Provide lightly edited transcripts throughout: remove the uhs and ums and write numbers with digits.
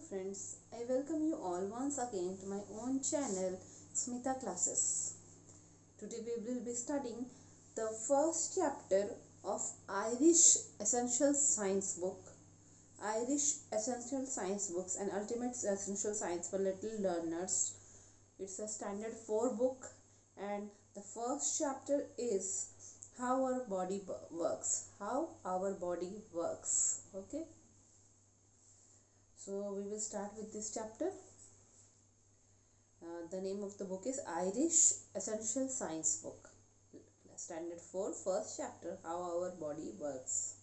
friends, I welcome you all once again to my own channel Smita Classes. Today we will be studying the first chapter of Irish Essential Science book. Irish Essential Science books and Ultimate Essential Science for Little Learners. It's a standard 4 book and the first chapter is how our body works. How our body works. Okay. So we will start with this chapter. The name of the book is Irish Essential Science book. Standard 4, first chapter, how our body works.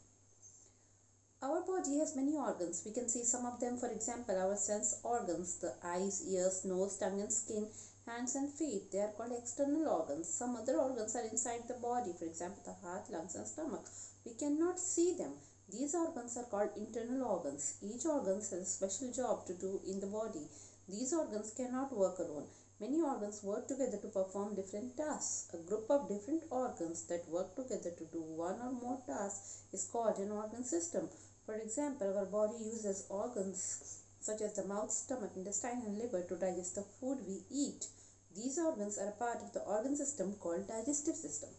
Our body has many organs. We can see some of them. For example, our sense organs, the eyes, ears, nose, tongue and skin, hands and feet. They are called external organs. Some other organs are inside the body. For example, the heart, lungs and stomach. We cannot see them. These organs are called internal organs. Each organ has a special job to do in the body. These organs cannot work alone. Many organs work together to perform different tasks. A group of different organs that work together to do one or more tasks is called an organ system. For example, our body uses organs such as the mouth, stomach, intestine and liver to digest the food we eat. These organs are a part of the organ system called digestive system.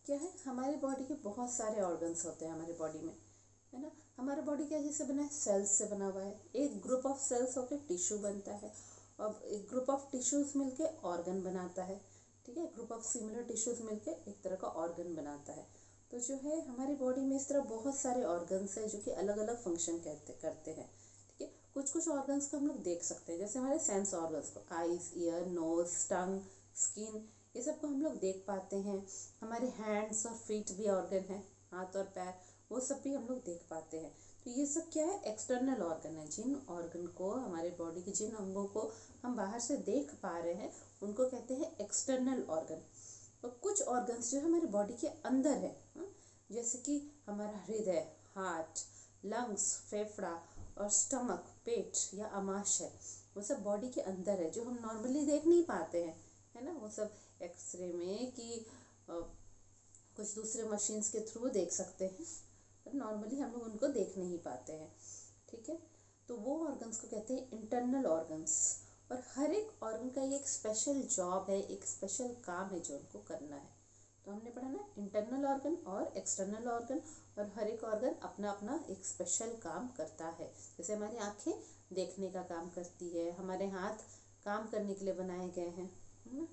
क्या है, हमारी body के बहुत सारे organs होते हैं हमारी body में, है ना। हमारा बॉडी क्या जैसे बना है, सेल्स से बना हुआ है। एक ग्रुप ऑफ सेल्स होकर टिश्यू बनता है और एक ग्रुप ऑफ टिश्यूज मिलके ऑर्गन बनाता है। ठीक है, ग्रुप ऑफ सिमिलर टिश्यूज मिलके एक तरह का ऑर्गन बनाता है। तो जो है हमारी बॉडी में इस तरह बहुत सारे ऑर्गन्स हैं जो कि अलग अलग फंक्शन करते हैं। ठीक है, कुछ कुछ ऑर्गन्स को हम लोग देख सकते हैं, जैसे हमारे सेंस ऑर्गन्स को, आईज, ईयर, नोज, टंग, स्किन, ये सब को हम लोग देख पाते हैं। हमारे हैंड्स और फीट भी ऑर्गन है, हाथ और पैर, वो सब भी हम लोग देख पाते हैं। तो ये सब क्या है, एक्सटर्नल ऑर्गन है। जिन ऑर्गन को, हमारे बॉडी के जिन अंगों को हम बाहर से देख पा रहे हैं उनको कहते हैं एक्सटर्नल ऑर्गन। और कुछ ऑर्गन्स जो हमारे बॉडी के अंदर है, जैसे कि हमारा हृदय, हार्ट, लंग्स, फेफड़ा और स्टमक, पेट या आमाशय, वो सब बॉडी के अंदर है जो हम नॉर्मली देख नहीं पाते हैं, है ना। वो सब एक्सरे में कि कुछ दूसरे मशीन्स के थ्रू देख सकते हैं, पर नॉर्मली हम लोग उनको देख नहीं पाते हैं। ठीक है, तो वो ऑर्गन्स को कहते हैं इंटरनल ऑर्गन्स। और हर एक ऑर्गन का एक स्पेशल जॉब है, एक स्पेशल काम है जो उनको करना है। तो हमने पढ़ा ना, इंटरनल ऑर्गन और एक्सटर्नल ऑर्गन, और हर एक ऑर्गन अपना अपना एक स्पेशल काम करता है। जैसे हमारी आँखें देखने का काम करती है, हमारे हाथ काम करने के लिए बनाए गए हैं, है ना।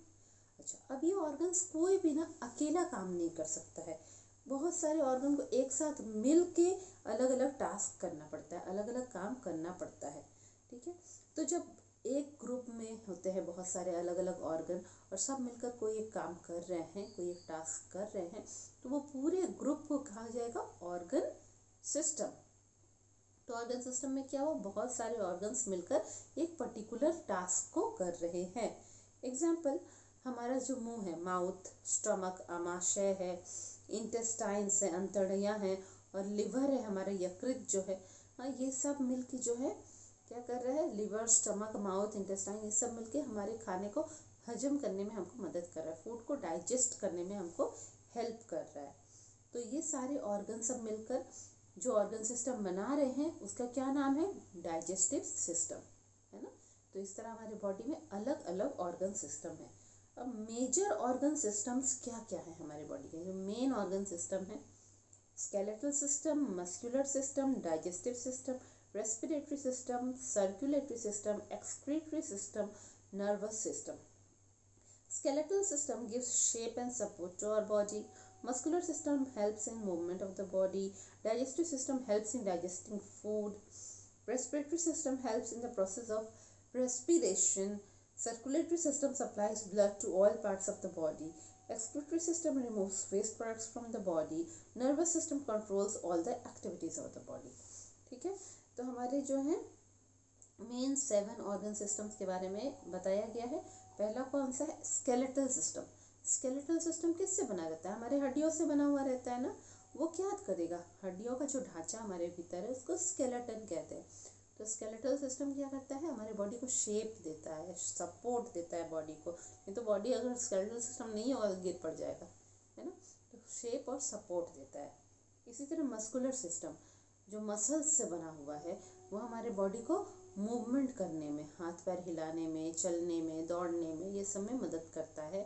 अच्छा, अब ये ऑर्गन्स कोई भी ना अकेला काम नहीं कर सकता है। बहुत सारे ऑर्गन को एक साथ मिल के अलग अलग टास्क करना पड़ता है, अलग अलग काम करना पड़ता है। ठीक है, तो जब एक ग्रुप में होते हैं बहुत सारे अलग अलग ऑर्गन और सब मिलकर कोई एक काम कर रहे हैं, कोई एक टास्क कर रहे हैं, तो वो पूरे ग्रुप को कहा जाएगा ऑर्गन सिस्टम। तो ऑर्गन सिस्टम में क्या हुआ, बहुत सारे ऑर्गन्स मिलकर एक पर्टिकुलर टास्क को कर रहे हैं। एग्जाम्पल, हमारा जो मुंह है, माउथ, स्टमक, आमाशय है, इंटेस्टाइन्स है, अंतड़ियाँ हैं, और लिवर है, हमारा यकृत जो है, हाँ, ये सब मिलके जो है क्या कर रहे हैं, लिवर, स्टमक, माउथ, इंटेस्टाइन, ये सब मिलके हमारे खाने को हजम करने में हमको मदद कर रहा है, फूड को डाइजेस्ट करने में हमको हेल्प कर रहा है। तो ये सारे ऑर्गन सब मिलकर जो ऑर्गन सिस्टम बना रहे हैं उसका क्या नाम है, डाइजेस्टिव सिस्टम, है ना। तो इस तरह हमारे बॉडी में अलग अलग ऑर्गन सिस्टम है। अब मेजर ऑर्गन सिस्टम्स क्या क्या है हमारे बॉडी के, जो मेन ऑर्गन सिस्टम है, skeletal system, muscular system, digestive system, respiratory system, circulatory system, excretory system, nervous system. Skeletal system gives shape and support to our body. Muscular system helps in movement of the body. Digestive system helps in digesting food. Respiratory system helps in the process of respiration. Circulatory system supplies blood to all parts of the body. Excretory system removes waste products from the body. Nervous system controls all the activities of the body. ठीक है, तो हमारे जो है main 7 organ systems के बारे में बताया गया है। पहला कौन सा है, स्केलेटल सिस्टम। स्केलेटल सिस्टम किससे बना रहता है, हमारे हड्डियों से बना हुआ रहता है ना। वो क्या करेगा, हड्डियों का जो ढांचा हमारे भीतर है उसको स्केलेटन कहते हैं। तो स्केलेटल सिस्टम क्या करता है, हमारे बॉडी को शेप देता है, सपोर्ट देता है बॉडी को। नहीं तो बॉडी अगर स्केलेटल सिस्टम नहीं होगा तो गिर पड़ जाएगा, है ना। तो शेप और सपोर्ट देता है। इसी तरह मस्कुलर सिस्टम, जो मसल्स से बना हुआ है वो हमारे बॉडी को मूवमेंट करने में, हाथ पैर हिलाने में, चलने में, दौड़ने में, ये सब में मदद करता है।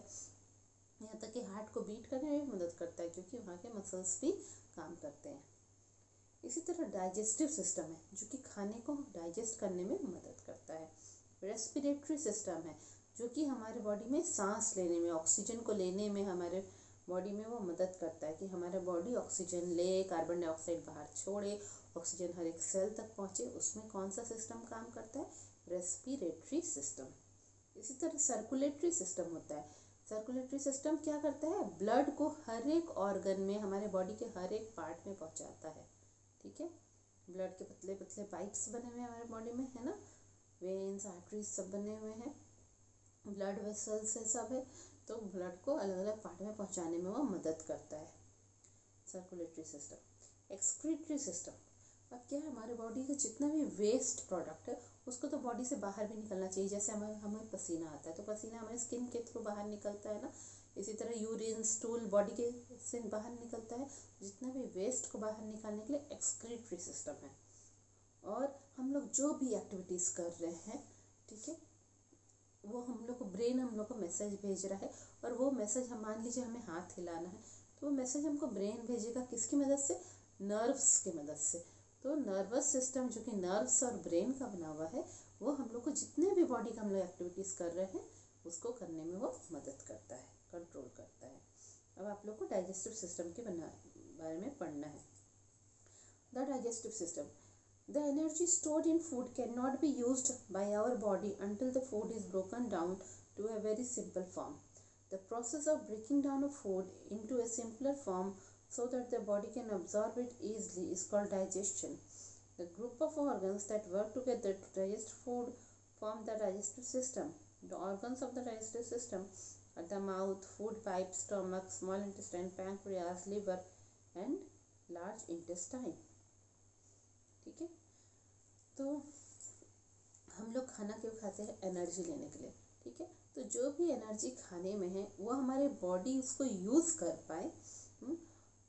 यहाँ तक कि हार्ट को बीट करने में भी मदद करता है क्योंकि वहाँ के मसल्स भी काम करते हैं। इसी तरह डाइजेस्टिव सिस्टम है जो कि खाने को डाइजेस्ट करने में मदद करता है। रेस्पिरेटरी सिस्टम है जो कि हमारे बॉडी में सांस लेने में, ऑक्सीजन को लेने में हमारे बॉडी में वो मदद करता है कि हमारा बॉडी ऑक्सीजन ले, कार्बन डाइऑक्साइड बाहर छोड़े, ऑक्सीजन हर एक सेल तक पहुँचे। उसमें कौन सा सिस्टम काम करता है? Respiratory system. इसी तरह सर्कुलेटरी सिस्टम होता है। सर्कुलेटरी सिस्टम क्या करता है? ब्लड को हर एक ऑर्गन में, हमारे बॉडी के हर एक पार्ट में पहुंचाता है। ठीक है, ब्लड के पतले पतले पाइप्स बने हुए हैं हमारे बॉडी में, है ना, वेन्स, आर्टरीज सब बने हुए हैं, ब्लड वेसल्स है, सब है। तो ब्लड को अलग अलग पार्ट में पहुंचाने में वो मदद करता है, सर्कुलेटरी सिस्टम। एक्सक्रीटरी सिस्टम, अब क्या है, हमारे बॉडी का जितना भी वेस्ट प्रोडक्ट है उसको तो बॉडी से बाहर भी निकलना चाहिए। जैसे हमें पसीना आता है तो पसीना हमारे स्किन के थ्रू बाहर निकलता है ना, इसी तरह यूरिन, स्टूल बॉडी के से बाहर निकलता है। जितना भी वेस्ट को बाहर निकालने के लिए एक्सक्रीटरी सिस्टम है। और हम लोग जो भी एक्टिविटीज़ कर रहे हैं, ठीक है, वो हम लोग को ब्रेन हम लोग को मैसेज भेज रहा है, और वो मैसेज, हम मान लीजिए हमें हाथ हिलाना है तो वो मैसेज हमको ब्रेन भेजेगा किसकी मदद से? नर्व्स की मदद से। तो नर्वस सिस्टम जो कि नर्व्स और ब्रेन का बना हुआ है वो हम लोग को जितने भी बॉडी का हम लोग एक्टिविटीज़ कर रहे हैं उसको करने में वो मदद करता है, कंट्रोल करता है। अब आप लोग को डाइजेस्टिव सिस्टम के बारे में पढ़ना है। The digestive system, the energy stored in food cannot be used by our body until the food is broken down to a very simple form. The process of breaking down a food into a simpler form so that the body can absorb it easily is called digestion. The group of organs that work together to digest food form the digestive system. The organs of the digestive system are the mouth, food pipe, stomach, small intestine, pancreas, liver and large intestine. ठीक है, तो हम लोग खाना क्यों खाते हैं? Energy लेने के लिए। ठीक है, तो जो भी एनर्जी खाने में है वो हमारे बॉडी उसको यूज़ कर पाए।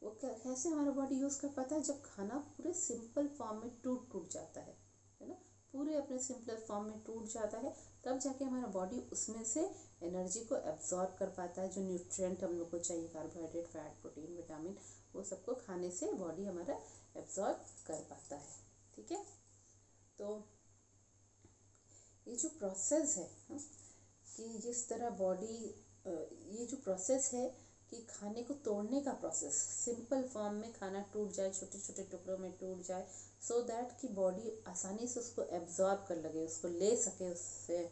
वो कैसे हमारा बॉडी यूज़ कर पाता है? जब खाना पूरे सिंपल फॉर्म में टूट जाता है ना, पूरे अपने सिंपल फॉर्म में टूट जाता है, तब जाके हमारा बॉडी उसमें से एनर्जी को एब्जॉर्ब कर पाता है। जो न्यूट्रिएंट हम लोग को चाहिए, कार्बोहाइड्रेट, फैट, प्रोटीन, विटामिन, वो सबको खाने से बॉडी हमारा एब्जॉर्ब कर पाता है। ठीक है, तो ये जो प्रोसेस है कि जिस तरह बॉडी, ये जो प्रोसेस है कि खाने को तोड़ने का प्रोसेस, सिंपल फॉर्म में खाना टूट जाए, छोटे छोटे टुकड़ों में टूट जाए, सो दैट कि बॉडी आसानी से उसको एब्जॉर्ब कर लगे, उसको ले सके उससे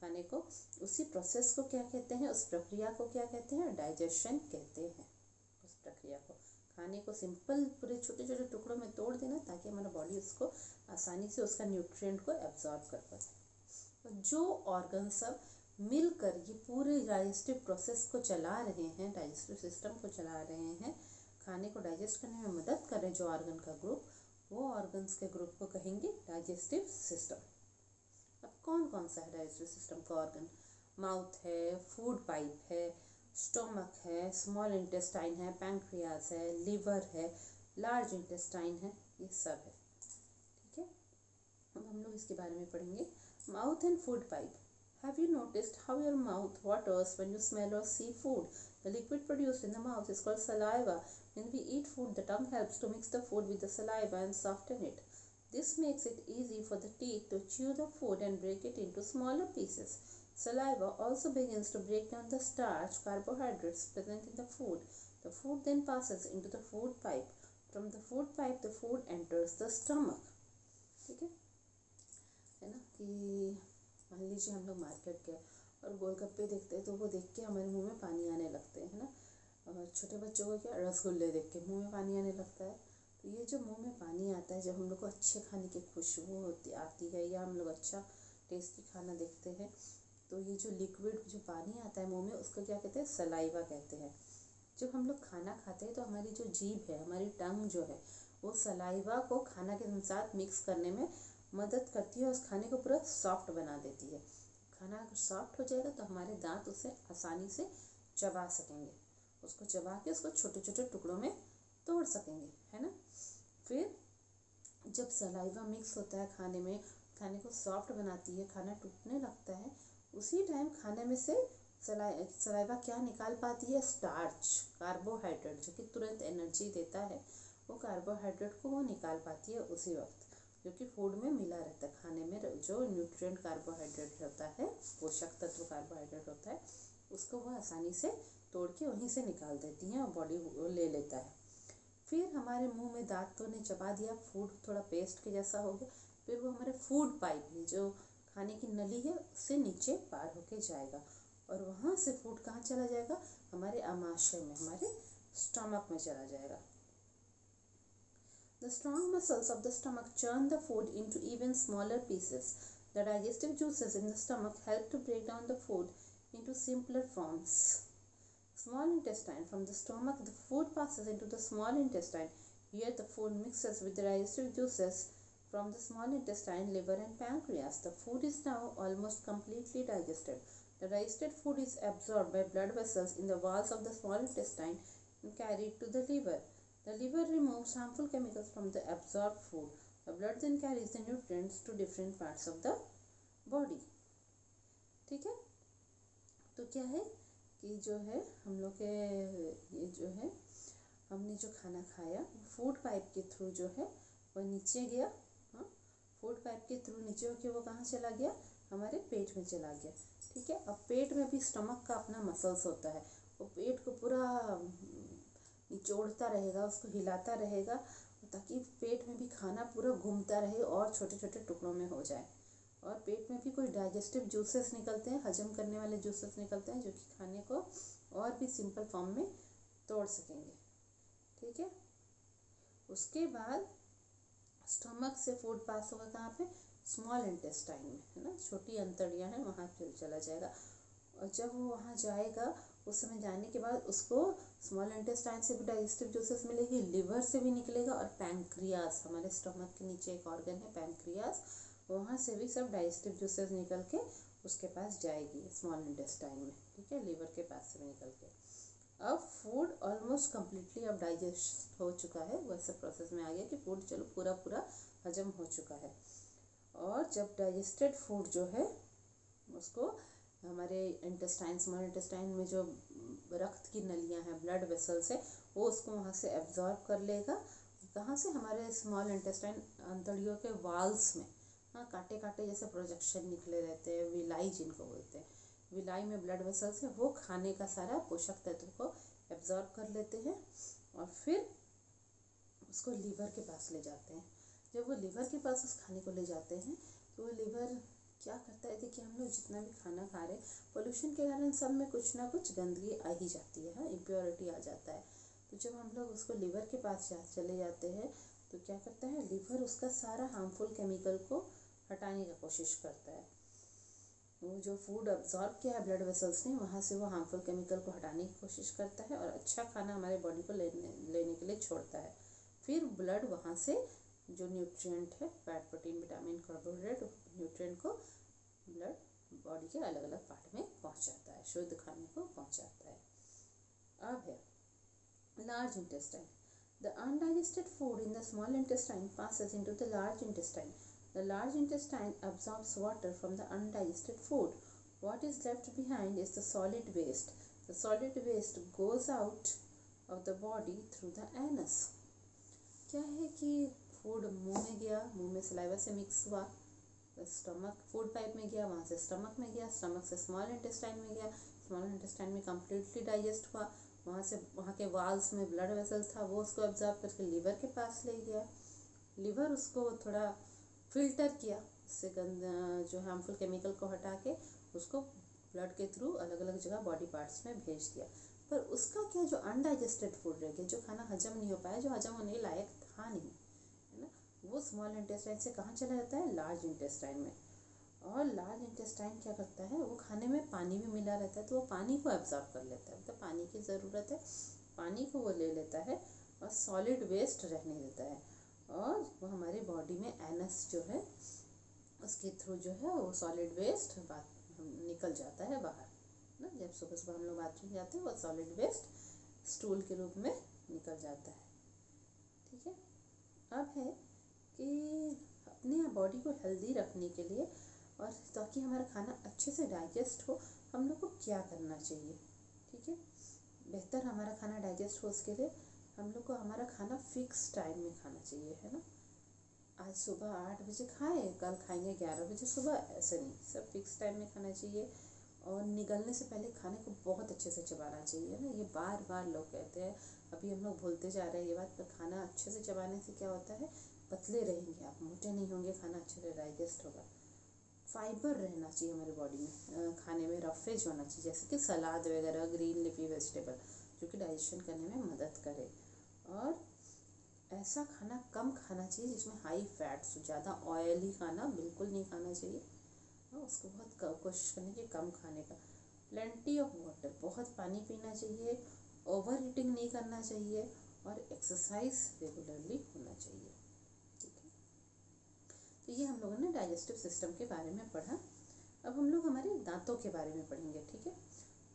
खाने को, उसी प्रोसेस को क्या कहते हैं? उस प्रक्रिया को क्या कहते हैं? डाइजेशन कहते हैं। उस प्रक्रिया को, खाने को सिंपल पूरे छोटे छोटे टुकड़ों में तोड़ देना ताकि हमारा बॉडी उसको आसानी से उसका न्यूट्रिएंट को एब्जॉर्ब कर पाए। जो ऑर्गन सब मिलकर ये पूरे डाइजेस्टिव प्रोसेस को चला रहे हैं, डाइजेस्टिव सिस्टम को चला रहे हैं, खाने को डाइजेस्ट करने में मदद कर रहे हैं, जो ऑर्गन का ग्रुप, वो ऑर्गन्स के ग्रुप को कहेंगे डाइजेस्टिव सिस्टम। अब कौन कौन सा है डाइजेस्टिव सिस्टम का ऑर्गन? माउथ है, फूड पाइप है, स्टोमक है, स्मॉल इंटेस्टाइन है, पैंक्रियाज है, लिवर है, लार्ज इंटेस्टाइन है, ये सब है। ठीक है, अब हम लोग इसके बारे में पढ़ेंगे। Mouth and food pipe. Have you noticed how your mouth waters when you smell or see food? The liquid produced in the mouth is called saliva. When we eat food, the tongue helps to mix the food with the saliva and soften it. This makes it easy for the teeth to chew the food and break it into smaller pieces. Saliva also begins to break down the starch, carbohydrates present in the food. The food then passes into the food pipe. From the food pipe, the food enters the stomach. ठीक है ना, कि मान लीजिए हम लोग market गए और गोलगप्पे देखते हैं तो वो देख के हमारे मुंह में पानी आने लगते हैं ना, और छोटे बच्चों को क्या, रसगुल्ले देख के मुंह में पानी आने लगता है। तो ये जो मुंह में पानी आता है, जब हम लोग को अच्छे खाने की खुशबू आती है या हम लोग अच्छा टेस्टी खाना देखते हैं, तो ये जो लिक्विड जो पानी आता है मुंह में, उसको क्या कहते हैं? सलाइवा कहते हैं। जब हम लोग खाना खाते हैं तो हमारी जो जीभ है, हमारी टंग जो है, वो सलाइवा को खाना के साथ मिक्स करने में मदद करती है और उस खाने को पूरा सॉफ्ट बना देती है। खाना अगर सॉफ्ट हो जाएगा तो हमारे दांत उसे आसानी से चबा सकेंगे, उसको चबा के उसको छोटे छोटे टुकड़ों में तोड़ सकेंगे, है ना। फिर जब सलाइवा मिक्स होता है खाने में, खाने को सॉफ्ट बनाती है, खाना टूटने लगता है, उसी टाइम खाने में से सलाइवा क्या निकाल पाती है, स्टार्च, कार्बोहाइड्रेट, जो कि तुरंत एनर्जी देता है, वो कार्बोहाइड्रेट को वो निकाल पाती है उसी वक्त, जो कि फूड में मिला रहता है। खाने में जो न्यूट्रिएंट कार्बोहाइड्रेट होता है, पोषक तत्व कार्बोहाइड्रेट होता है, उसको वो आसानी से तोड़ के वहीं से निकाल देती हैं और बॉडी ले लेता है। फिर हमारे मुंह में दांतों ने चबा दिया, फूड थोड़ा पेस्ट के जैसा हो गया, फिर वो हमारे फूड पाइप में जो खाने की नली है उससे नीचे पार होके जाएगा और वहाँ से फूड कहाँ चला जाएगा, हमारे आमाशय में, हमारे स्टमक में चला जाएगा। The strong muscles of the stomach churn the food into even smaller pieces. The digestive juices in the stomach help to break down the food into simpler forms. Small intestine. From the stomach, the food passes into the small intestine. Here, the food mixes with the digestive juices from the small intestine, liver, and pancreas. The food is now almost completely digested. The digested food is absorbed by blood vessels in the walls of the small intestine and carried to the liver. The liver removes harmful chemicals from the absorbed food. The blood then carries the nutrients to different parts of the body. ठीक है, तो क्या है कि जो है हम लोग के ये जो है हमने जो खाना खाया फूड पाइप के थ्रू जो है वो नीचे गया, हाँ, फूड पाइप के थ्रू नीचे होके वो कहाँ चला गया, हमारे पेट में चला गया। ठीक है, अब पेट में भी स्टमक का अपना मसल्स होता है, वो पेट को पूरा निचोड़ता रहेगा, उसको हिलाता रहेगा ताकि पेट में भी खाना पूरा घूमता रहे और छोटे छोटे टुकड़ों में हो जाए। और पेट में भी कोई डाइजेस्टिव जूसेस निकलते हैं, हजम करने वाले जूसेस निकलते हैं जो कि खाने को और भी सिंपल फॉर्म में तोड़ सकेंगे। ठीक है, उसके बाद स्टमक से फूड पास होगा कहाँ पे, स्मॉल इंटेस्टाइन में, है ना, छोटी अंतड़ियाँ हैं वहाँ पे चला जाएगा। और जब वो वहाँ जाएगा उस समय जाने के बाद उसको स्मॉल इंटेस्टाइन से भी डाइजेस्टिव जूसेस मिलेगी, लिवर से भी निकलेगा और पैंक्रियास, हमारे स्टमक के नीचे एक ऑर्गन है पैंक्रियास, वहाँ से भी सब डाइजेस्टिव जूसेस निकल के उसके पास जाएगी स्मॉल इंटेस्टाइन में। ठीक है, लिवर के पास से निकल के अब फूड ऑलमोस्ट कम्प्लीटली अब डाइजेस्ट हो चुका है, वैसे प्रोसेस में आ गया कि फूड चलो पूरा पूरा हजम हो चुका है। और जब डाइजेस्टेड फूड जो है उसको हमारे इंटेस्टाइन, स्मॉल इंटेस्टाइन में जो रक्त की नलियां हैं, ब्लड वेसल्स है, वो उसको वहाँ से एब्जॉर्ब कर लेगा। कहाँ से, हमारे स्मॉल इंटेस्टाइन अंतड़ियों के वाल्स में, हाँ, कांटे कांटे जैसे प्रोजेक्शन निकले रहते हैं, विलाई जिनको बोलते हैं, विलाई में ब्लड वेसल्स है, वो खाने का सारा पोषक तत्व को एब्जॉर्ब कर लेते हैं और फिर उसको लीवर के पास ले जाते हैं। जब वो लीवर के पास उस खाने को ले जाते हैं तो वो लीवर क्या करता है, देखिए हम लोग जितना भी खाना खा रहे हैं पोल्यूशन के कारण सब में कुछ ना कुछ गंदगी आ ही जाती है, हाँ, इम्प्योरिटी आ जाता है। तो जब हम लोग उसको लीवर के पास चले जाते हैं तो क्या करता है, लीवर उसका सारा हार्मफुल केमिकल को हटाने की कोशिश करता है। वो जो फूड अब्जॉर्ब किया है ब्लड वेसल्स ने, वहाँ से वो हार्मफुल केमिकल को हटाने की कोशिश करता है और अच्छा खाना हमारे बॉडी को लेने के लिए छोड़ता है। फिर ब्लड वहाँ से जो न्यूट्रिएंट है, fat, protein, vitamin, carbohydrate, nutrient को ब्लड बॉडी के अलग अलग पार्ट में पहुँचाता है, शुद्ध खाने को पहुँचाता है। अब है large intestine. The undigested food in the small intestine passes into the large intestine. The large intestine absorbs water from the undigested food. What is left behind is the solid waste. The solid waste goes out of the body through the anus. क्या है कि food मुंह में गया, मुंह में saliva से mix हुआ, स्टमक फूड पाइप में गया, वहाँ से स्टमक में गया, स्टमक से स्मॉल इंटेस्टाइन में गया, स्मॉल इंटेस्टाइन में कम्प्लीटली डाइजेस्ट हुआ, वहाँ से वहाँ के वाल्स में ब्लड वेसल था, वो उसको एब्जॉर्ब करके लीवर के पास ले गया। लीवर उसको थोड़ा फिल्टर किया, उससे जो हार्मफुल केमिकल को हटा के उसको ब्लड के थ्रू अलग अलग जगह बॉडी पार्ट्स में भेज दिया। पर उसका क्या, जो अनडाइजेस्टेड फूड रह गया, जो खाना हजम नहीं हो पाया, जो हजम होने लायक था नहीं, है ना, वो स्मॉल इंटेस्टाइन से कहाँ चला जाता है, लार्ज इंटेस्टाइन में। और लार्ज इंटेस्टाइन क्या करता है, वो खाने में पानी भी मिला रहता है तो वो पानी को एब्जॉर्ब कर लेता है, मतलब पानी की ज़रूरत है, पानी को वो ले लेता है और सॉलिड वेस्ट रहने देता है। और वो हमारी बॉडी में एनस जो है उसके थ्रू जो है वो सॉलिड वेस्ट निकल जाता है बाहर ना। जब सुबह सुबह हम लोग बाथरूम जाते हैं वो सॉलिड वेस्ट स्टूल के रूप में निकल जाता है। ठीक है, अब है कि अपने बॉडी को हेल्दी रखने के लिए और ताकि हमारा खाना अच्छे से डाइजेस्ट हो, हम लोग को क्या करना चाहिए। ठीक है, बेहतर हमारा खाना डाइजेस्ट हो उसके लिए हम लोग को हमारा खाना फिक्स टाइम में खाना चाहिए, है ना। आज सुबह 8 बजे खाए, कल खाएंगे 11 बजे सुबह, ऐसे नहीं, सब फिक्स टाइम में खाना चाहिए। और निगलने से पहले खाने को बहुत अच्छे से चबाना चाहिए ना, ये बार बार लोग कहते हैं, अभी हम लोग भूलते जा रहे हैं ये बात, पर खाना अच्छे से चबाने से क्या होता है, पतले रहेंगे आप, मोटे नहीं होंगे, खाना अच्छे से डाइजेस्ट होगा। फाइबर रहना चाहिए हमारी बॉडी में, खाने में रफेज होना चाहिए, जैसे कि सलाद वगैरह, ग्रीन लीफी वेजिटेबल, जो कि डाइजेशन करने में मदद करे। और ऐसा खाना कम खाना चाहिए जिसमें हाई फैट्स हो, ज़्यादा ऑयली खाना बिल्कुल नहीं खाना चाहिए। उसको बहुत कोशिश करनी चाहिए कम खाने का। प्लेंटी ऑफ वाटर, बहुत पानी पीना चाहिए, ओवर ईटिंग नहीं करना चाहिए, और एक्सरसाइज रेगुलरली होना चाहिए। ठीक है, तो ये हम लोगों ने डाइजेस्टिव सिस्टम के बारे में पढ़ा। अब हम लोग हमारे दांतों के बारे में पढ़ेंगे। ठीक है,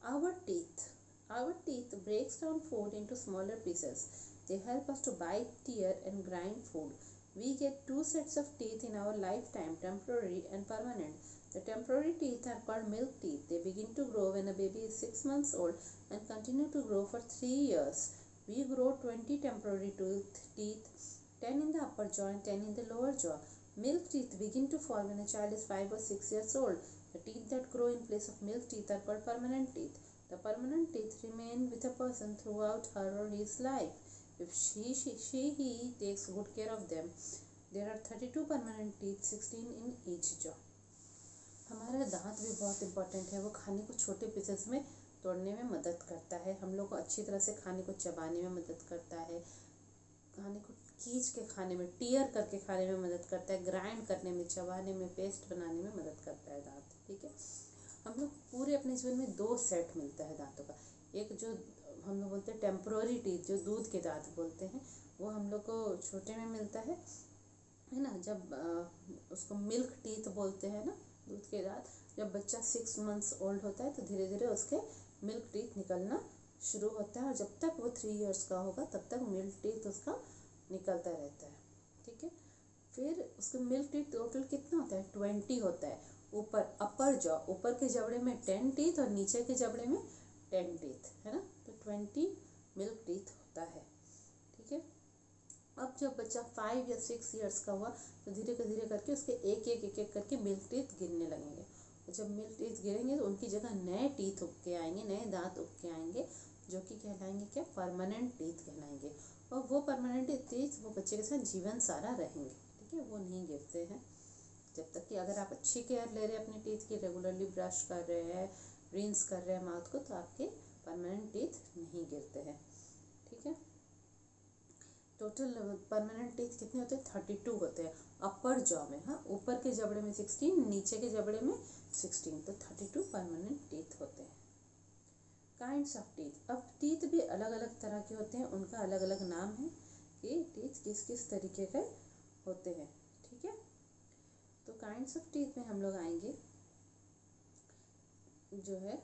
our teeth breaks down food into smaller pieces, they help us to bite, tear and grind food. We get 2 sets of teeth in our lifetime, temporary and permanent. The temporary teeth are called milk teeth. They begin to grow when a baby is 6 months old and continue to grow for 3 years. We grow 20 temporary teeth, 10 in the upper jaw and 10 in the lower jaw. Milk teeth begin to fall when a child is 5 or 6 years old. The teeth that grow in place of milk teeth are called permanent teeth. The permanent teeth remain with a person throughout her or his life if he takes good care of them. There are 32 permanent teeth, 16 in each jaw. हमारा दांत भी बहुत important है, वो खाने को छोटे pieces में तोड़ने में मदद करता है, हम लोग को अच्छी तरह से खाने को चबाने में मदद करता है, खाने को खींच के खाने में, टीयर करके खाने में मदद करता है, ग्राइंड करने में, चबाने में, पेस्ट बनाने में मदद करता है दांत। ठीक है, हम लोग पूरे अपने जीवन में 2 सेट मिलता है दांतों का। एक जो हम लोग बोलते हैं टेम्पोररी टीथ, जो दूध के दांत बोलते हैं, वो हम लोग को छोटे में मिलता है ना, जब उसको मिल्क टीथ बोलते हैं ना, दूध के दांत। जब बच्चा 6 मंथ्स ओल्ड होता है तो धीरे धीरे उसके मिल्क टीथ निकलना शुरू होता है, और जब तक वो 3 इयर्स का होगा तब तक मिल्क टीथ उसका निकलता रहता है। ठीक है, फिर उसका मिल्क टीथ टोटल कितना होता है, 20 होता है। ऊपर अपर जॉ, ऊपर के जबड़े में 10 टीथ और नीचे के जबड़े में 10 टीथ, है ना, तो 20 मिल्क टीथ होता है। ठीक है, अब जब बच्चा 5 या 6 इयर्स का हुआ तो धीरे करके उसके एक करके मिल्क टीथ गिरने लगेंगे, और जब मिल्क टीथ गिरेंगे तो उनकी जगह नए टीथ उग के आएंगे, नए दांत उग के आएंगे, जो कि कहलाएंगे क्या, परमानेंट टीथ कहलाएंगे। और वो परमानेंट टीथ वो बच्चे के साथ जीवन सारा रहेंगे। ठीक है, वो नहीं गिरते हैं जब तक कि अगर आप अच्छी केयर ले रहे हैं अपने टीथ की, रेगुलरली ब्रश कर रहे हैं, रिंस कर रहे हैं माउथ को, तो आपके परमानेंट टीथ नहीं गिरते हैं। ठीक है, टोटल परमानेंट टीथ कितने होते हैं, 32 होते हैं अपर जॉ में। हाँ, ऊपर के जबड़े में 16, नीचे के जबड़े में 16, तो 32 परमानेंट टीथ होते हैं। काइंड्स ऑफ टीथ, अब टीथ भी अलग अलग तरह के होते हैं, उनका अलग अलग नाम है कि टीथ किस किस तरीके के होते हैं। ठीक है, तो काइंड्स ऑफ टीथ में हम लोग आएंगे, जो है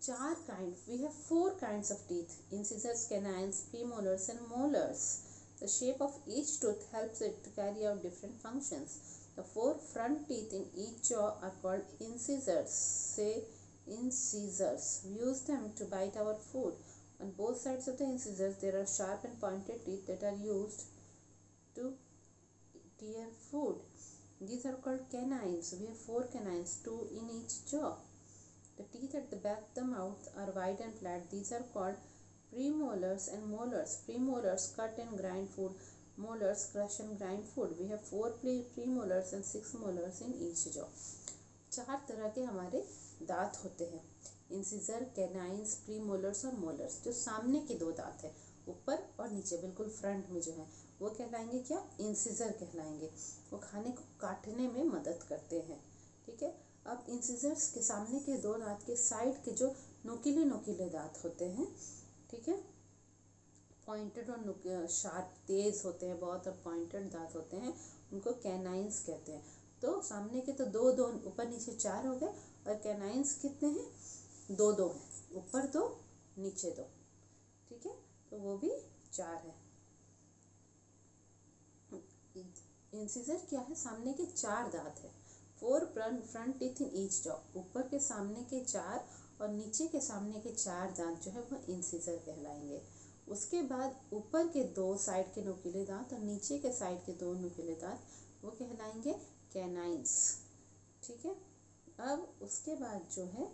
4 kind. We have 4 kinds of teeth: incisors, canines, premolars and molars. The shape of each tooth helps it to carry out different functions. The 4 front teeth in each jaw are called incisors. Say incisors. We use them to bite our food. On both sides of the incisors there are sharp and pointed teeth that are used to tear food. These are called canines. We have 4 canines, 2 in each jaw. The teeth at the back of the mouth are wide and flat. These are called premolars and molars. Premolars cut and grind food. Molars crush and grind food. We have 4 premolars and 6 molars in each jaw. 4 तरह के हमारे दांत होते हैं, incisor, canines, premolars और molars. जो सामने के 2 दांत हैं, ऊपर और नीचे बिल्कुल फ्रंट में जो है, वो कहलाएंगे क्या, इंसिजर कहलाएंगे। वो खाने को काटने में मदद करते हैं। ठीक है, अब इंसिजर्स के सामने के 2 दांत के साइड के जो नुकीले दांत होते हैं, ठीक है, पॉइंटेड और शार्प, तेज होते हैं बहुत, और पॉइंटेड दांत होते हैं, उनको कैनाइंस कहते हैं। तो सामने के तो 2 ऊपर नीचे 4 हो गए, और कैनाइंस कितने हैं, 2 हैं, ऊपर 2 नीचे 2। ठीक है, तो वो भी 4 है। इंसिजर क्या है, सामने के 4 दांत है। 4 front teeth in each jaw, ऊपर के सामने के 4 और नीचे के सामने के 4 दांत जो है वह इंसिजर कहलाएंगे। उसके बाद ऊपर के 2 साइड के नुकीले दांत और नीचे के साइड के 2 नुकीले दांत वो कहलाएंगे कैनाइन्स। ठीक है। अब उसके बाद जो है,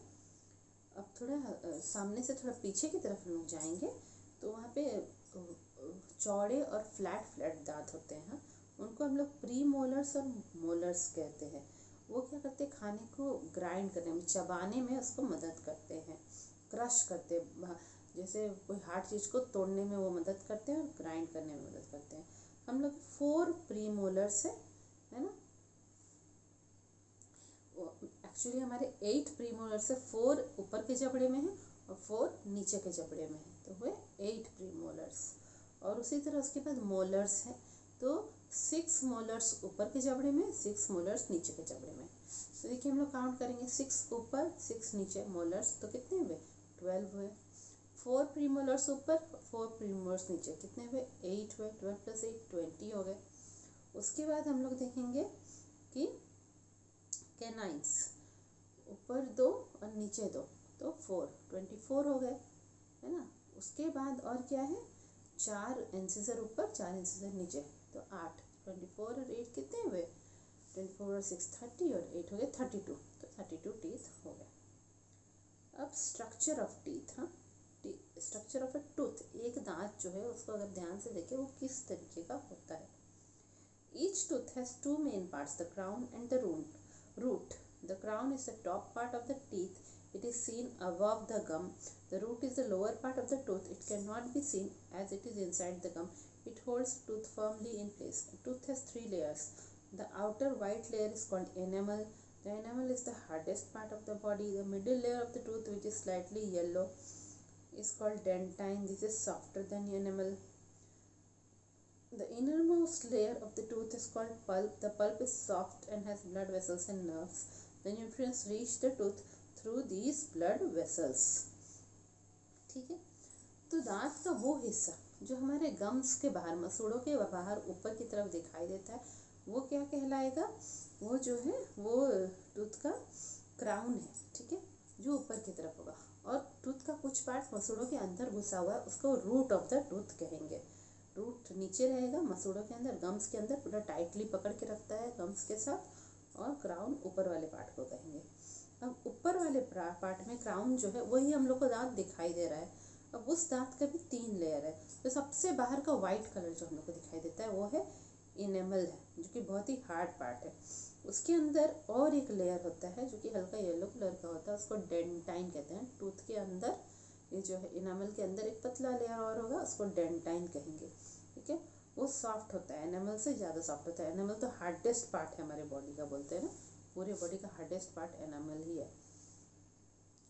अब थोड़ा सामने से थोड़ा पीछे की तरफ हम लोग जाएंगे तो वहाँ पे चौड़े और फ्लैट दांत होते हैं, उनको हम लोग प्री मोलर्स और मोलर्स कहते हैं। वो क्या करते हैं, खाने को ग्राइंड करने में, चबाने में उसको मदद करते हैं, क्रश करते हैं, जैसे कोई हार्ड चीज़ को तोड़ने में वो मदद करते हैं और ग्राइंड करने में मदद करते हैं। हम लोग 4 प्री मोलर्स है ना। एक्चुअली हमारे 8 प्रीमोलर से 4 ऊपर के जबड़े में है और 4 नीचे के जबड़े में है, तो हुए 8 प्रीमोलर्स। और उसी तरह उसके बाद मोलर्स है, तो 6 मोलर्स ऊपर के जबड़े में, 6 मोलर्स नीचे के जबड़े में। तो देखिए हम लोग काउंट करेंगे, 6 ऊपर 6 नीचे मोलर्स, तो कितने हुए, 12 हुए। 4 प्रीमोलर्स ऊपर 4 प्रीमोलर्स नीचे, कितने हुए, 8 हुए। 12 + 8 20 हो गए। उसके बाद हम लोग देखेंगे कि कैनाइन्स, ऊपर 2 और नीचे 2, तो 4 24 हो गए, है ना। उसके बाद और क्या है, 4 इंसिजर ऊपर 4 इंसिजर नीचे, तो 8। 24 और 8 कितने हुए, 24 और 6 30 और 8 हो गए 32, तो 32 टीथ हो गए। अब स्ट्रक्चर ऑफ टीथ, हाँ, स्ट्रक्चर ऑफ ए टूथ, एक दांत जो है उसको अगर ध्यान से देखें वो किस तरीके का होता है। Each tooth has 2 main parts, the crown and the root. The crown is the top part of the teeth. It is seen above the gum. The root is the lower part of the tooth. It cannot be seen as it is inside the gum. It holds the tooth firmly in place. The tooth has 3 layers. The outer white layer is called enamel. The enamel is the hardest part of the body. The middle layer of the tooth, which is slightly yellow, is called dentine. This is softer than enamel. The innermost layer of the tooth is called pulp. The pulp is soft and has blood vessels and nerves. The nutrients reach the tooth through these blood vessels. ठीक है। तो दांत का वो हिस्सा जो हमारे gums के बाहर, मसूड़ों के बाहर ऊपर की तरफ दिखाई देता है, वो क्या कहलाएगा, वो जो है वो टूथ का क्राउन है। ठीक है, जो ऊपर की तरफ होगा। और टूथ का कुछ पार्ट मसूड़ों के अंदर घुसा हुआ है, उसको रूट ऑफ द टूथ कहेंगे। रूट नीचे रहेगा मसूड़ों के अंदर, गम्स के अंदर पूरा टाइटली पकड़ के रखता है गम्स के साथ, और क्राउन ऊपर वाले पार्ट को कहेंगे। अब ऊपर वाले पार्ट में क्राउन जो है वही हम लोग को दांत दिखाई दे रहा है। अब उस दांत का भी 3 लेयर है। तो सबसे बाहर का वाइट कलर जो हम लोग को दिखाई देता है वो है इनेमल है, जो कि बहुत ही हार्ड पार्ट है। उसके अंदर और एक लेयर होता है जो कि हल्का येलो कलर का होता है, उसको डेंटाइन कहते हैं। टूथ के अंदर ये जो है इनामल के अंदर एक पतला लेयर और होगा, उसको डेंटाइन कहेंगे। ठीक है, वो सॉफ्ट होता है, एनामल से ज़्यादा सॉफ्ट होता है। एनामल तो हार्डेस्ट पार्ट है हमारे बॉडी का, बोलते हैं ना, पूरे बॉडी का हार्डेस्ट पार्ट एनामल ही है।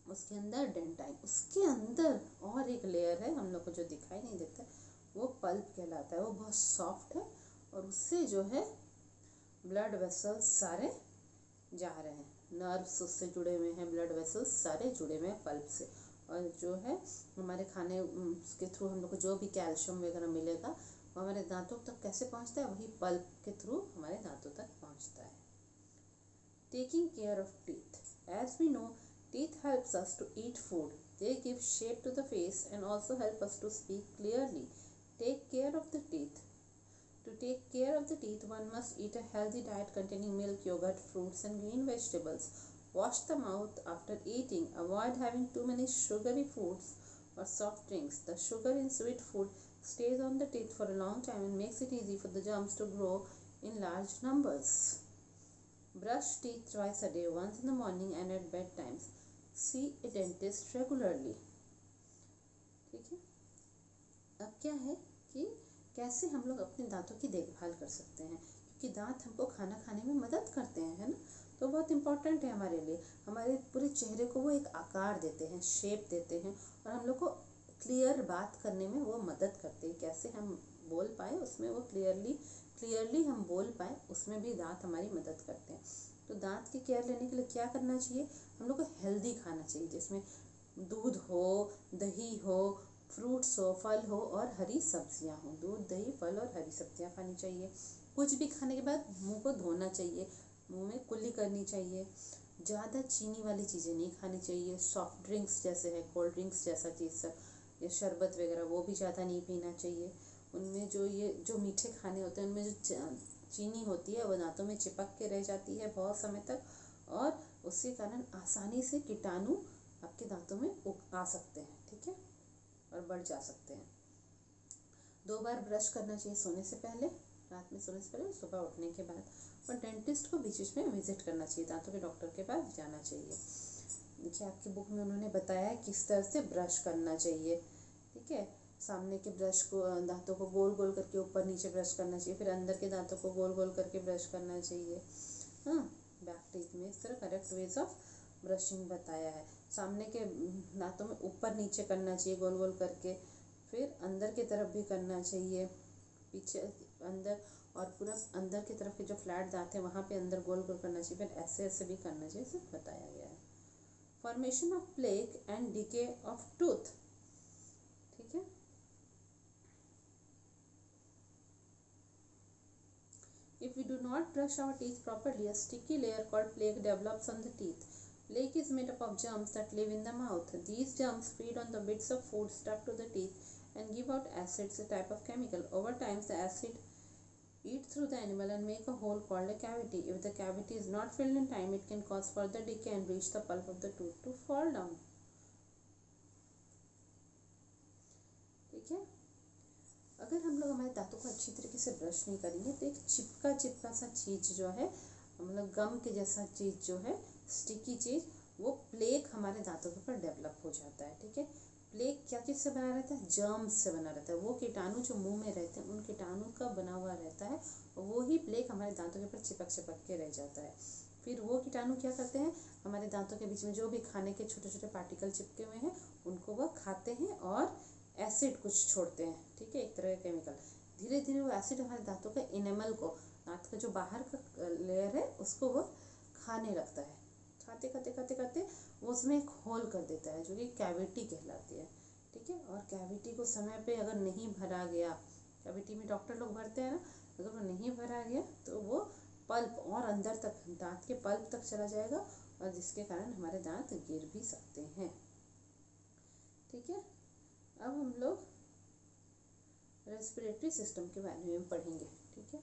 उसके अंदर डेंटाइन, उसके अंदर और एक लेयर है हम लोग को जो दिखाई नहीं देता, वो पल्प कहलाता है। वो बहुत सॉफ्ट है और उससे जो है ब्लड वेसल्स सारे जा रहे हैं, नर्व्स उससे जुड़े हुए हैं, ब्लड वेसल्स सारे जुड़े हुए हैं पल्प से। और जो है हमारे खाने के थ्रू हम लोग को जो भी कैल्शियम वगैरह मिलेगा वो हमारे दांतों तक कैसे पहुंचता है, वही पल्प के थ्रू हमारे दांतों तक पहुंचता है। Taking care of teeth, as we know teeth helps us to eat food, they give shape to the face and also help us to speak clearly. Take care of the teeth, to take care of the teeth, one must eat a healthy diet containing milk, yogurt, fruits and green vegetables. Wash the mouth after eating. Avoid having too many sugary foods or soft drinks. The sugar in sweet food stays on the teeth for a long time and makes it easy for the germs to grow in large numbers. Brush teeth twice a day, once in the morning and at bedtime. See a dentist regularly. ठीक है, अब क्या है कि कैसे हम लोग अपने दांतों की देखभाल कर सकते हैं, क्योंकि दांत हमको खाना खाने में मदद करते हैं, है ना। तो बहुत इम्पोर्टेंट है हमारे लिए। हमारे पूरे चेहरे को वो एक आकार देते हैं, शेप देते हैं, और हम लोग को क्लियर बात करने में वो मदद करते हैं। कैसे हम बोल पाए उसमें वो क्लियरली हम बोल पाए, उसमें भी दांत हमारी मदद करते हैं। तो दांत की केयर लेने के लिए क्या करना चाहिए, हम लोग को हेल्दी खाना चाहिए, जिसमें दूध हो, दही हो, फ्रूट्स हो, फल हो और हरी सब्जियां हो। दूध, दही, फल और हरी सब्जियां खानी चाहिए। कुछ भी खाने के बाद मुंह को धोना चाहिए, मुंह में कुल्ली करनी चाहिए। ज़्यादा चीनी वाली चीज़ें नहीं खानी चाहिए, सॉफ्ट ड्रिंक्स जैसे है, कोल्ड ड्रिंक्स जैसा चीज़ या शरबत वगैरह वो भी ज़्यादा नहीं पीना चाहिए। उनमें जो मीठे खाने होते हैं उनमें जो चीनी होती है वो दांतों में चिपक के रह जाती है बहुत समय तक, और उसके कारण आसानी से कीटाणु आपके दांतों में आ सकते हैं, ठीक है, और बढ़ जा सकते हैं। 2 बार ब्रश करना चाहिए सोने से पहले, रात में सोने से पहले, सुबह उठने के बाद। और डेंटिस्ट को बीच बीच में विजिट करना चाहिए, दांतों के डॉक्टर के पास जाना चाहिए। देखिए आपकी बुक में उन्होंने बताया है किस तरह से ब्रश करना चाहिए, ठीक है। सामने के ब्रश को, दांतों को गोल गोल करके ऊपर नीचे ब्रश करना चाहिए, फिर अंदर के दांतों को गोल गोल करके ब्रश करना चाहिए। हाँ, बैक टीथ में इस तरह करेक्ट वेज ऑफ ब्रशिंग बताया है। सामने के दांतों में ऊपर नीचे करना चाहिए गोल गोल करके, फिर अंदर की तरफ भी करना चाहिए, पीछे अंदर, और पूरा अंदर की तरफ के जो फ्लैट दांत है वहाँ पे अंदर गोल गोल करना चाहिए, फिर ऐसे ऐसे भी करना चाहिए, सब बताया गया है। Formation of plaque and decay of tooth, ठीक है। If we do not brush our teeth properly, a sticky layer called plaque develops on the teeth. Plaque is made up of germs that live in the mouth. These germs feed on the bits of food stuck to the teeth and give out acids, a type of chemical. Over time, the acid eat through the animal and make a hole called a cavity. If the cavity is not filled in time, it can cause further decay and reach the pulp of the tooth to fall down. ठीक है। अगर हम लोग हमारे दांतों को अच्छी तरीके से ब्रश नहीं करेंगे तो एक चिपका चिपका सा चीज़ जो है, मतलब गम के जैसा चीज़ जो है, स्टिकी चीज़, वो प्लेक हमारे दांतों के ऊपर डेवलप हो जाता है, ठीक है। प्लेक क्या चीज़ से बना रहता है? जर्म्स से बना रहता है। वो कीटाणु जो मुंह में रहते हैं उन कीटाणु का बना हुआ रहता है, और वो ही प्लेक हमारे दांतों के ऊपर चिपक चिपक के रह जाता है। फिर वो कीटाणु क्या करते हैं, हमारे दांतों के बीच में जो भी खाने के छोटे छोटे पार्टिकल चिपके हुए हैं उनको वह खाते हैं और एसिड कुछ छोड़ते हैं, ठीक है, एक तरह का केमिकल। धीरे धीरे वो एसिड हमारे दांतों के इनेमल को, दांत का जो बाहर का लेयर है उसको वो खाने लगता है। खाते खाते खाते खाते वो उसमें एक होल कर देता है जो कि कैविटी कहलाती है, ठीक है। और कैविटी को समय पे अगर नहीं भरा गया, कैविटी में डॉक्टर लोग भरते हैं ना, अगर वो नहीं भरा गया तो वो पल्प और अंदर तक, दांत के पल्प तक चला जाएगा, और जिसके कारण हमारे दांत गिर भी सकते हैं, ठीक है। अब हम लोग रेस्पिरेटरी सिस्टम के बारे में पढ़ेंगे, ठीक है।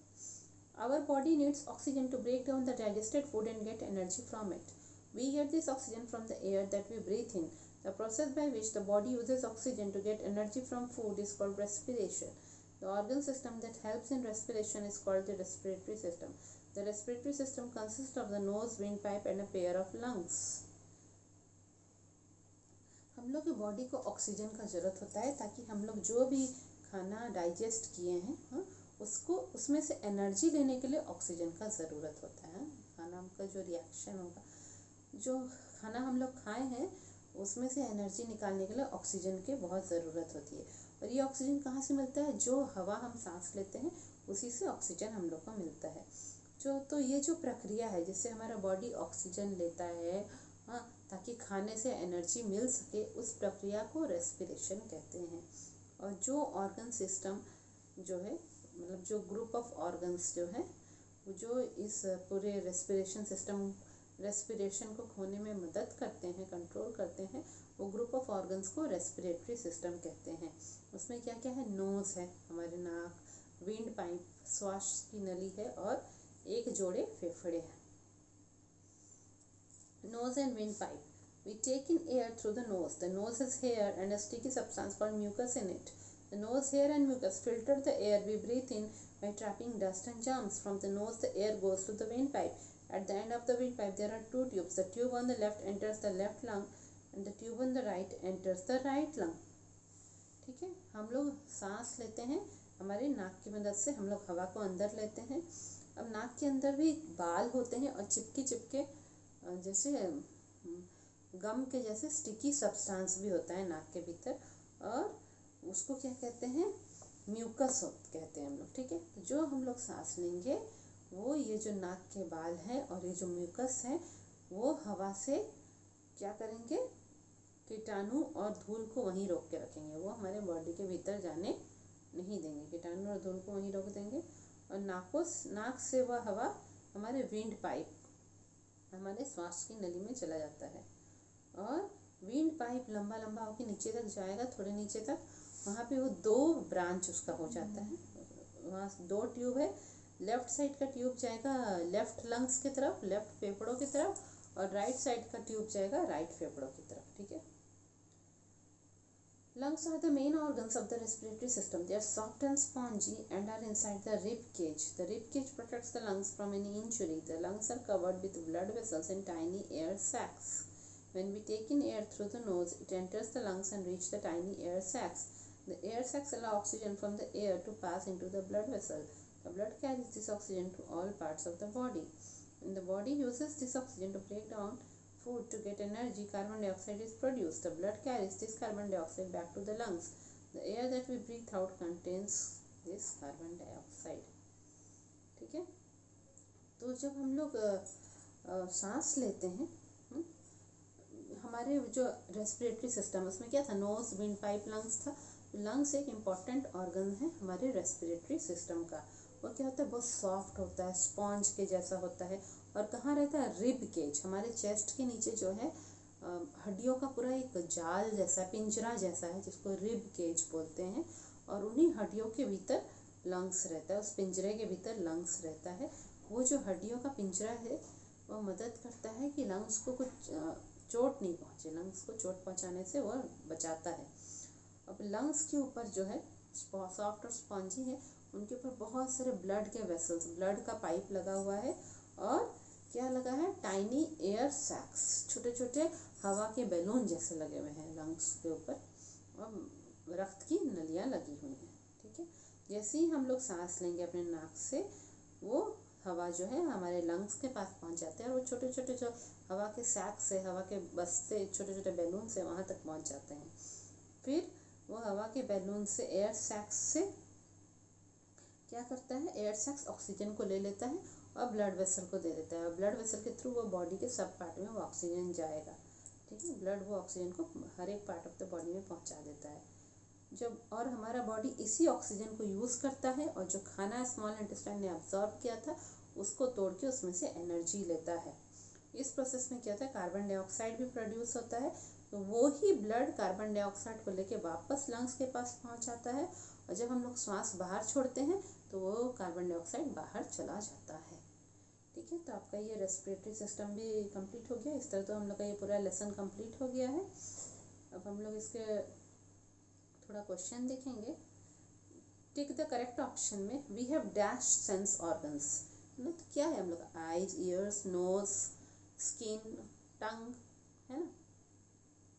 Our body needs oxygen to break down the digested food and get energy from it. We get this oxygen from the air that we breathe in. The process by which the body uses oxygen to get energy from food is called respiration. The organ system that helps in respiration is called the respiratory system. The respiratory system consists of the nose, windpipe and a pair of lungs. हम लोग की body को oxygen का ज़रूरत होता है ताकि हम लोग जो भी खाना डाइजेस्ट किए हैं, हाँ, उसको, उसमें से एनर्जी लेने के लिए ऑक्सीजन का ज़रूरत होता है। खाना का जो रिएक्शन होगा, जो खाना हम लोग खाए हैं उसमें से एनर्जी निकालने के लिए ऑक्सीजन की बहुत ज़रूरत होती है। और ये ऑक्सीजन कहाँ से मिलता है? जो हवा हम सांस लेते हैं उसी से ऑक्सीजन हम लोग को मिलता है। तो ये जो प्रक्रिया है जिससे हमारा बॉडी ऑक्सीजन लेता है, हाँ, ताकि खाने से एनर्जी मिल सके, उस प्रक्रिया को रेस्पिरेशन कहते हैं। और जो ऑर्गन सिस्टम जो है, मतलब जो ग्रुप ऑफ ऑर्गन्स जो है, जो इस पूरे रेस्पिरेशन सिस्टम, रेस्पिरेशन को होने में मदद करते हैं, कंट्रोल करते हैं, वो ग्रुप ऑफ ऑर्गन्स को रेस्पिरेटरी सिस्टम कहते हैं। उसमें क्या क्या है? नोज़ है, हमारे नाक, विंड पाइप, श्वास की नली है, और एक जोड़े फेफड़े हैं। Nose and windpipe. We take in air through the nose. The nose has hair and a sticky substance called mucus in it. The nose hair and mucus filter the air we breathe in by trapping dust and germs. From the nose, the air goes to the windpipe. At the end of the windpipe, there are two tubes. The tube on the left enters the left lung, and the tube on the right enters the right lung. ठीक है, हम लोग सांस लेते हैं हमारे नाक की मदद से, हम लोग हवा को अंदर लेते हैं। अब नाक के अंदर भी बाल होते हैं और चिपके चिपके जैसे गम के जैसे स्टिकी सब्सटेंस भी होता है नाक के भीतर, और उसको क्या कहते हैं? म्यूकस कहते हैं हम लोग, ठीक है। तो जो हम लोग सांस लेंगे वो ये जो नाक के बाल हैं और ये जो म्यूकस है वो हवा से क्या करेंगे? कीटाणु और धूल को वहीं रोक के रखेंगे, वो हमारे बॉडी के भीतर जाने नहीं देंगे। कीटाणु और धूल को वहीं रोक देंगे और नाक से वह हवा हमारे विंड पाइप, हमारे श्वास की नली में चला जाता है। और विंड पाइप लंबा लंबा होकर नीचे तक जाएगा, थोड़े नीचे तक, वहाँ पे वो 2 ब्रांच उसका हो जाता है। वहाँ 2 ट्यूब है। लेफ्ट साइड का ट्यूब जाएगा लेफ्ट लंग्स की तरफ, लेफ्ट फेफड़ों की तरफ, और राइट साइड का ट्यूब जाएगा राइट फेफड़ों की तरफ। ठीक है। Lungs are the main organs of the respiratory system. They are soft and spongy and are inside the rib cage. The rib cage protects the lungs from any injury. The lungs are covered with blood vessels and tiny air sacs. When we take in air through the nose, it enters the lungs and reaches the tiny air sacs. The air sacs allow oxygen from the air to pass into the blood vessel. The blood carries this oxygen to all parts of the body. When the body uses this oxygen to break down food to get energy, carbon dioxide is produced. The blood carries this carbon dioxide back to the lungs. The air that we breathe out contains this carbon dioxide. ठीक है। तो जब हम लोग सांस लेते हैं, हमारे जो रेस्पिरेटरी सिस्टम उसमें क्या था, नोज, विंड पाइप, लंग्स था। लंग्स एक इम्पॉर्टेंट ऑर्गन है हमारे रेस्पिरेटरी सिस्टम का। वो क्या होता है, बहुत सॉफ्ट होता है, स्पॉन्ज के जैसा होता है। और कहाँ रहता है, रिब केज, हमारे चेस्ट के नीचे जो है हड्डियों का पूरा एक जाल जैसा, पिंजरा जैसा है, जिसको रिब केज बोलते हैं। और उन्हीं हड्डियों के भीतर लंग्स रहता है, उस पिंजरे के भीतर लंग्स रहता है। वो जो हड्डियों का पिंजरा है वो मदद करता है कि लंग्स को कुछ चोट नहीं पहुँचे, लंग्स को चोट पहुँचाने से वो बचाता है। अब लंग्स के ऊपर जो है सॉफ्ट और स्पॉन्जी है, उनके ऊपर बहुत सारे ब्लड के वेसल्स, ब्लड का पाइप लगा हुआ है। और क्या लगा है, टाइनी एयर सैक्स, छोटे छोटे हवा के बैलून जैसे लगे हुए हैं लंग्स के ऊपर, और रक्त की नलियाँ लगी हुई हैं। ठीक है। जैसे ही हम लोग सांस लेंगे अपने नाक से, वो हवा जो है हमारे लंग्स के पास पहुंच जाते हैं, और वो छोटे छोटे जो हवा के सैक से, हवा के बस्ते, छोटे छोटे बैलून से वहाँ तक पहुंच जाते हैं। फिर वो हवा के बैलून से, एयर सैक्स से क्या करता है, एयर सैक्स ऑक्सीजन को ले लेता है और ब्लड वेसल को दे देता है। और ब्लड वेसल के थ्रू वो बॉडी के सब पार्ट में वो ऑक्सीजन जाएगा। ठीक है। ब्लड वो ऑक्सीजन को हर एक पार्ट ऑफ द बॉडी में पहुंचा देता है। जब और हमारा बॉडी इसी ऑक्सीजन को यूज़ करता है, और जो खाना स्मॉल इंटेस्टाइन ने अब्जॉर्ब किया था उसको तोड़ के उसमें से एनर्जी लेता है। इस प्रोसेस में क्या होता है, कार्बन डाइऑक्साइड भी प्रोड्यूस होता है। तो वो ही ब्लड कार्बन डाइऑक्साइड को लेके वापस लंग्स के पास पहुंच आता है, और जब हम लोग श्वास बाहर छोड़ते हैं तो वो कार्बन डाइऑक्साइड बाहर चला जाता है। ठीक है। तो आपका ये रेस्पिरेटरी सिस्टम भी कंप्लीट हो गया। इस तरह तो हम लोग का ये पूरा लेसन कंप्लीट हो गया है। अब हम लोग इसके थोड़ा क्वेश्चन देखेंगे। टिक द करेक्ट ऑप्शन में we have dash sense organs. तो क्या है हम लोग, eyes, ears, nose, skin, tongue, है ना।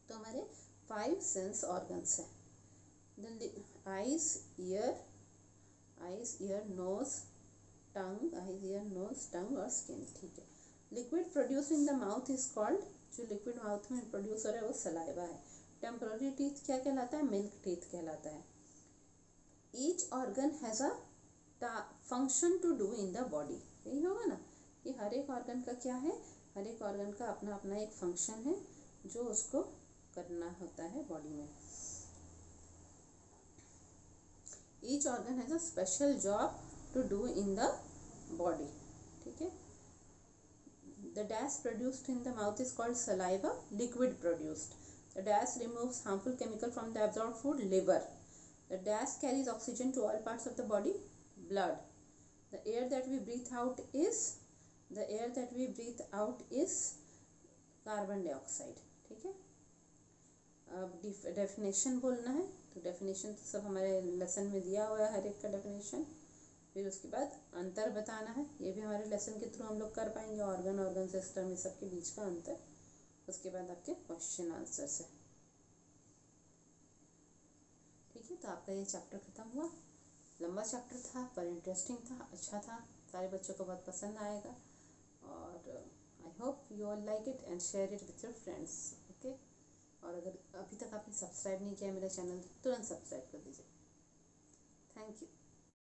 तो हमारे 5 सेंस ऑर्गन्स हैं। Eyes, ear, nose, tongue, eyes, ear, nose, tongue और स्किन। ठीक है। Liquid produce in the mouth is called, जो लिक्विड माउथ में प्रोड्यूस हो रहा है वो सलाइवा है। टेम्पररी टीथ क्या कहलाता है, मिल्क टीथ कहलाता है। Each organ has a function to do in the body. यही होगा ना कि हर एक ऑर्गन का क्या है, हर एक ऑर्गन का अपना अपना एक फंक्शन है जो उसको करना होता है बॉडी में। Each organ has a special job to do in the body. ठीक है। The dash produced in the mouth is called saliva, liquid produced. The dash removes harmful chemical from the absorbed food, liver. The dash carries oxygen to all parts of the body, blood. The air that we breathe out is carbon dioxide. ठीक है। अब definition बोलना है, तो definition तो सब हमारे lesson में दिया हुआ है, हर एक का डेफिनेशन। फिर उसके बाद अंतर बताना है, ये भी हमारे लेसन के थ्रू हम लोग कर पाएंगे, ऑर्गन सिस्टम, इस सब के बीच का अंतर। उसके बाद आपके क्वेश्चन आंसर्स है। ठीक है। तो आपका ये चैप्टर खत्म हुआ। लंबा चैप्टर था पर इंटरेस्टिंग था, अच्छा था, सारे बच्चों को बहुत पसंद आएगा। और I hope you all like it and share it with your friends. Okay. और अगर अभी तक आपने सब्सक्राइब नहीं किया मेरा चैनल, तुरंत सब्सक्राइब कर दीजिए। Thank you.